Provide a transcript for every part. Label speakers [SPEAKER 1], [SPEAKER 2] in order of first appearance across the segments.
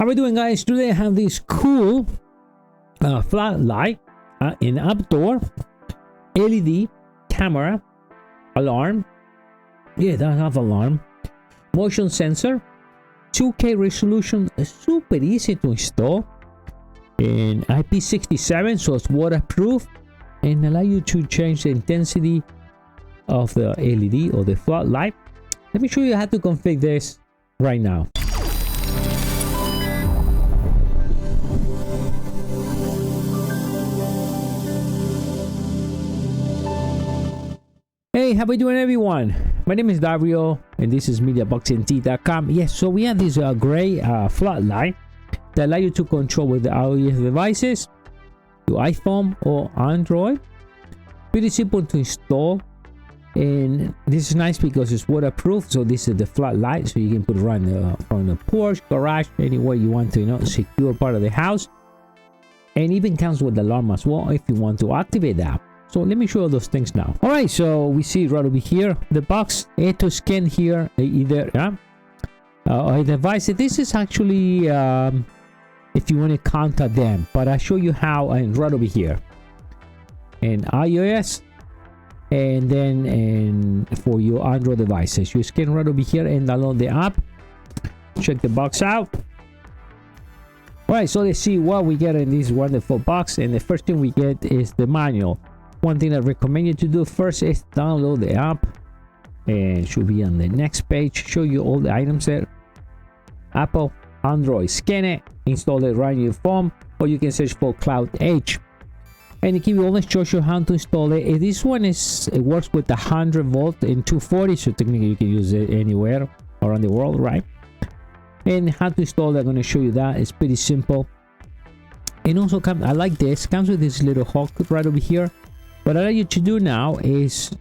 [SPEAKER 1] we doing, guys? Today I have this cool floodlight, an outdoor LED camera, alarm. Yeah, that have alarm, motion sensor, 2K resolution, super easy to install, and IP67, so it's waterproof, and allow you to change the intensity of the LED or the floodlight. Let me show you how to configure this right now. Hey, how are you doing, everyone? My name is Dario and this is mediaboxentlab.com. Yes, so we have this gray floodlight that allow you to control with the iOS devices, your iPhone or Android. Pretty simple to install, and this is nice because it's waterproof. So this is the floodlight, so you can put it around from the porch, garage, anywhere you want to, secure part of the house. And even comes with the alarm as well if you want to activate that. So let me show you those things now. All right, so we see right over here the box, and to scan here either a device. This is actually if you want to contact them, but I'll show you how. And right over here in iOS, and then for your Android devices, you scan right over here and download the app. Check the box out. All right, so let's see what we get in this wonderful box. And the first thing we get is the manual. One thing I recommend you to do first is download the app, and should be on the next page. Show you all the items there. Apple, Android, scan it, install it right on your phone, or you can search for Cloud Edge. And it will always show you how to install it. This one it works with 100 volt and 240, so technically you can use it anywhere around the world, right? And how to install it, I'm going to show you that. It's pretty simple. And also I like this, comes with this little hook right over here. What I like you to do now is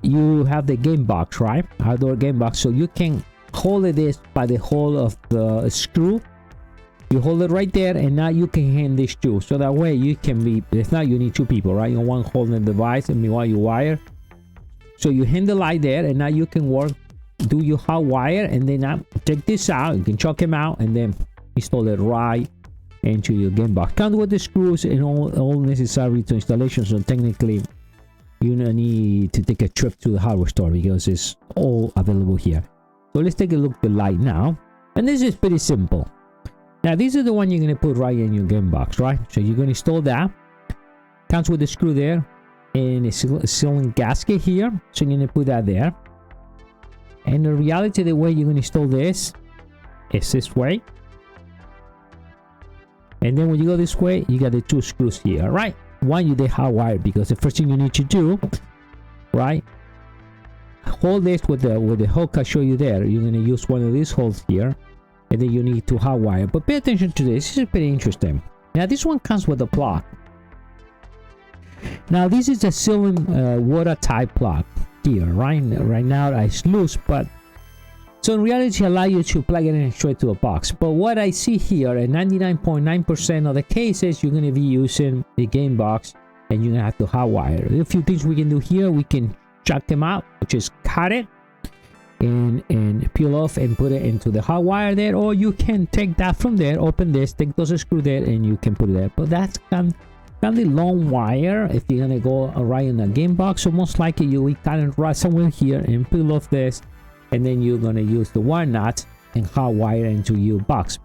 [SPEAKER 1] you have the game box, right? Outdoor game box, so you can hold this by the hole of the screw. You hold it right there, and now you can hand this to, so that way you can be, it's not you need two people, right? You want holding the device and meanwhile you wire. So you hand the light there, and now you can do your hot wire, and then now take this out. You can chuck him out and then install it right into your game box. Count with the screws and all necessary to installation. So technically you don't need to take a trip to the hardware store because it's all available here. So let's take a look at the light now, and this is pretty simple. Now this is the one you're going to put right in your game box, right? So you're going to install that. Comes with the screw there and a sealing gasket here, so you're going to put that there. And in reality, the way you're going to install this is this way. And then when you go this way, you got the two screws here, right? One, you the hot wire, because the first thing you need to do, right, hold this with the hook I show you there. You're going to use one of these holes here, and then you need to hot wire. But pay attention to this. This is pretty interesting. Now this one comes with a plug. Now this is a sealing water type plug here, right? Right now it's loose, but so in reality, allow you to plug it in straight to a box. But what I see here, at 99.9% of the cases, you're going to be using the game box, and you're going to have to hot wire. There are a few things we can do here. We can chuck them out, which is cut it and peel off and put it into the hot wire there. Or you can take that from there, open this, take those screws there, and you can put it there. But that's kind of long wire if you're going to go right in a game box. So most likely you will kind of right somewhere here and peel off this. And then you're going to use the wire nut and hot wire into your box.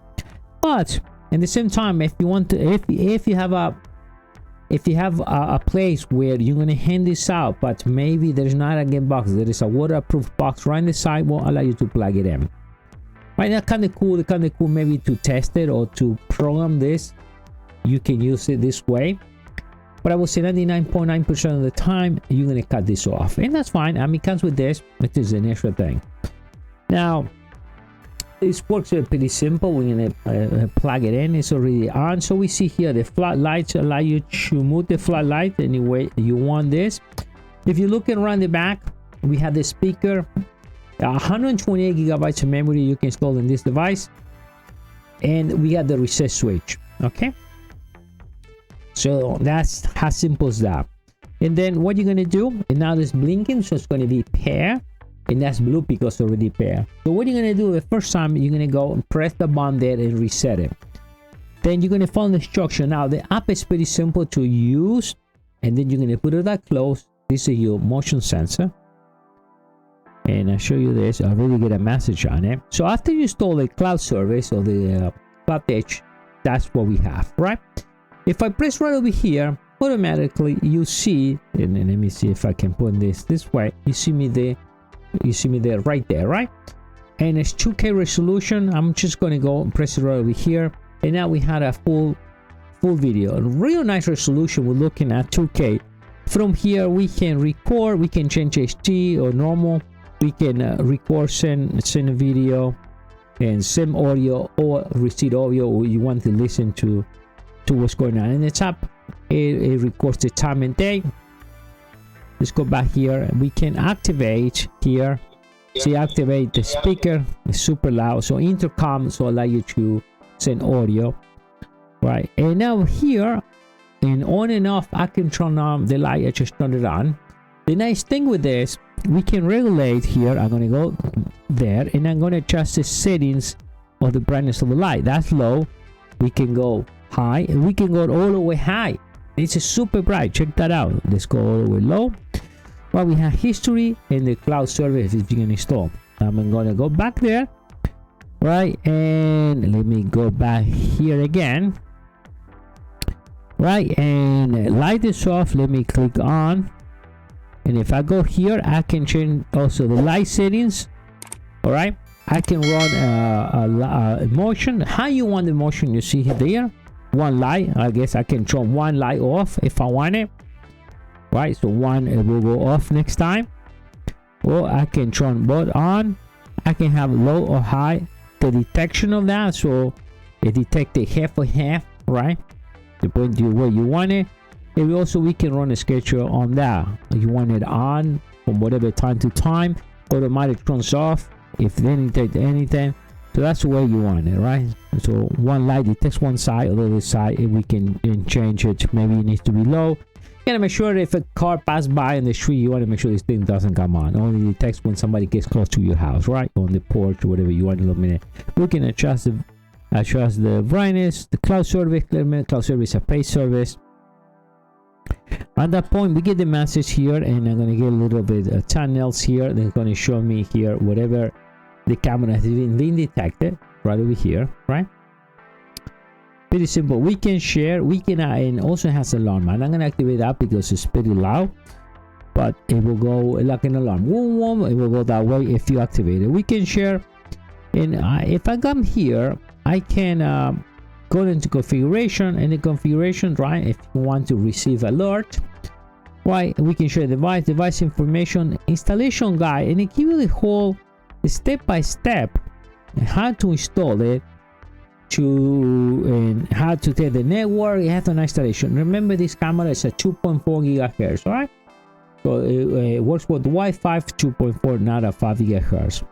[SPEAKER 1] But at the same time, if you want to, if you have a place where you're going to hand this out, but maybe there's not a game box, there is a waterproof box right on the side, will allow you to plug it in. Right, that's kind of cool. Maybe to test it or to program this, you can use it this way. But I will say 99.9% of the time, you're going to cut this off. And that's fine. I mean, it comes with this. It is an extra thing. Now, this works pretty simple. We're going to plug it in. It's already on. So we see here the floodlights allow you to move the floodlight any way you want this. If you're looking around the back, we have the speaker. 128 gigabytes of memory you can install in this device. And we got the reset switch. Okay. So that's how simple as that. And then what you're going to do, and now it's blinking, so it's going to be pair. and that's blue because it's already paired. So what you're gonna do the first time, you're gonna go and press the button there and reset it. Then you're going to follow the instruction. Now the app is pretty simple to use, and then you're going to put it that close. This is your motion sensor, and I'll show you this. I really get a message on it. So after you install the cloud service or the cloud edge, that's what we have, right? If I press right over here, automatically you see, and let me see if I can put this way. You see me there, right there, right? And it's 2K resolution. I'm just going to go and press it right over here, and now we had a full video, a real nice resolution. We're looking at 2K. From here we can record, we can change HD or normal, we can record, send a video, and send audio or receive audio, or you want to listen to what's going on in the top. It records the time and day. Let's go back here, and we can activate here. See, activate the speaker. It's super loud, so intercom, so allow you to send audio, right? And now here, and on and off, I can turn on the light. I just turn it on. The nice thing with this, we can regulate here. I'm going to go there, and I'm going to adjust the settings of the brightness of the light. That's low. We can go high, and we can go all the way high. It's a super bright. Check that out. Let's go all the way low. Well, we have history and the cloud service if you can install. I'm going to go back there, right? And let me go back here again, right? And light is off. Let me click on, and if I go here, I can change also the light settings. All right, I can run a motion. How you want the motion? You see there, one light. I guess I can turn one light off if I want it, right? So one will go off next time, or I can turn both on. I can have low or high, the detection of that, so it detects the half or half, right? Depending to where you want it. And also we can run a schedule on that. You want it on from whatever time to time, automatic turns off if they detect anything. So that's the way you want it, right? So one light detects one side or the other side, and we can change it. Maybe it needs to be low. You gotta make sure that if a car passes by in the street, you want to make sure this thing doesn't come on. Only detects when somebody gets close to your house, right? On the porch or whatever you want to illuminate. We can adjust the brightness, the cloud service. Cloud service, a paid service. At that point, we get the message here, and I'm gonna get a little bit of channels here. They're gonna show me here whatever the camera has been detected right over here, right? Pretty simple. We can share, we can and also has alarm. And I'm gonna activate that because it's pretty loud, but it will go like an alarm. It will go that way if you activate it. We can share, and if I come here, I can go into configuration, and the configuration, right? If you want to receive alert, right? We can share device information, installation guide, and it gives you the whole step by step how to install it, and how to take the network. It has an installation. Remember, this camera is a 2.4 gigahertz, all right? So it works with Wi-Fi 2.4, not a 5 gigahertz.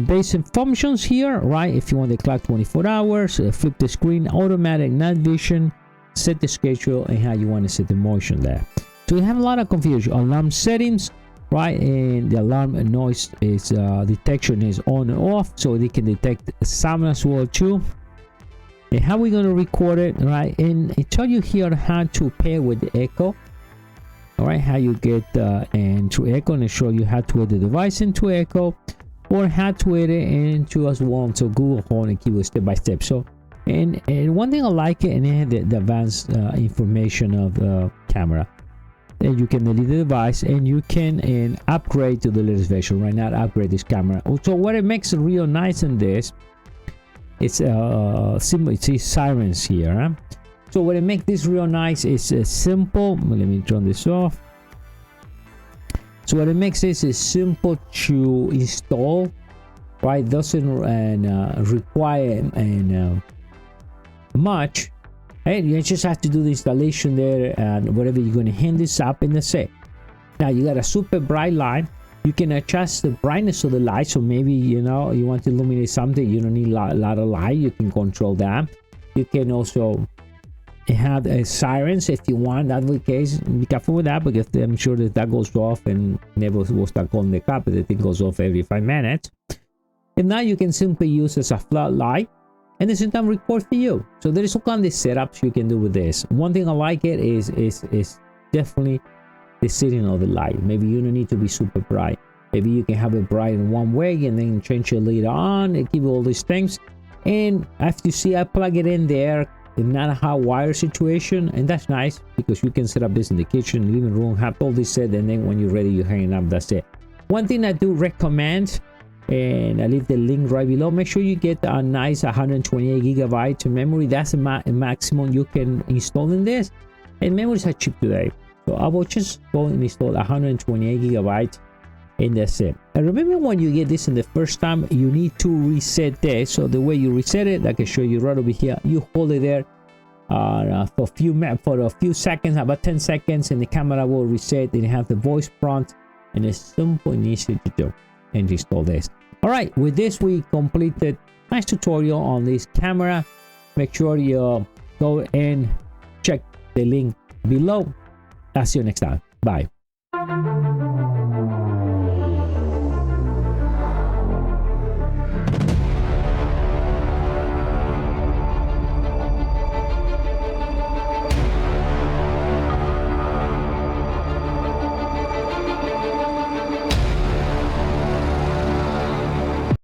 [SPEAKER 1] Basic functions here, right? If you want the clock 24 hours, flip the screen, automatic night vision, set the schedule, and how you want to set the motion there. So you have a lot of confusion. Alarm settings, right? And the alarm noise is detection is on and off, so they can detect sound as well too. And how we're going to record it, right? And it tells you here how to pair with the echo, all right? How you get into echo, and it show you how to add the device into echo, or how to add it into as well to Google Home, and keep it step by step. So and one thing I like it, and it had the advanced information of the camera, and you can delete the device, and you can upgrade to the latest version. Right now, upgrade this camera. So what it makes it real nice in this, it's sirens here, huh? So what it makes this real nice is simple. Let me turn this off. So what it makes this is simple to install, right? Doesn't require much, and you just have to do the installation there, and whatever you're going to hand this up in the set. Now you got a super bright light. You can adjust the brightness of the light, so maybe you want to illuminate something, you don't need a lot of light, you can control that. You can also have sirens if you want. That the case, be careful with that, because I'm sure that goes off and never will start calling the cop. The thing goes off every 5 minutes. And now you can simply use as a floodlight, and the same time record for you. So there is all kind of setups you can do with this. One thing I like it is definitely the setting of the light. Maybe you don't need to be super bright. Maybe you can have it bright in one way and then change it later on and give you all these things. And as you see, I plug it in there in not a hot wire situation, and that's nice because you can set up this in the kitchen, living room, have all this set, and then when you're ready, you hang it up. That's it. One thing I do recommend, and I leave the link right below, make sure you get a nice 128 gigabytes of memory. That's the maximum you can install in this, and memories are cheap today, so I will just go and install 128 gigabytes, and that's it. And remember, when you get this in the first time, you need to reset this. So the way you reset it, I can show you right over here. You hold it there for a few seconds, about 10 seconds, and the camera will reset, and you have the voice prompt, and it's simple and easy to do and install this. All right, with this we completed nice tutorial on this camera. Make sure you go and check the link below. I'll see you next time. Bye.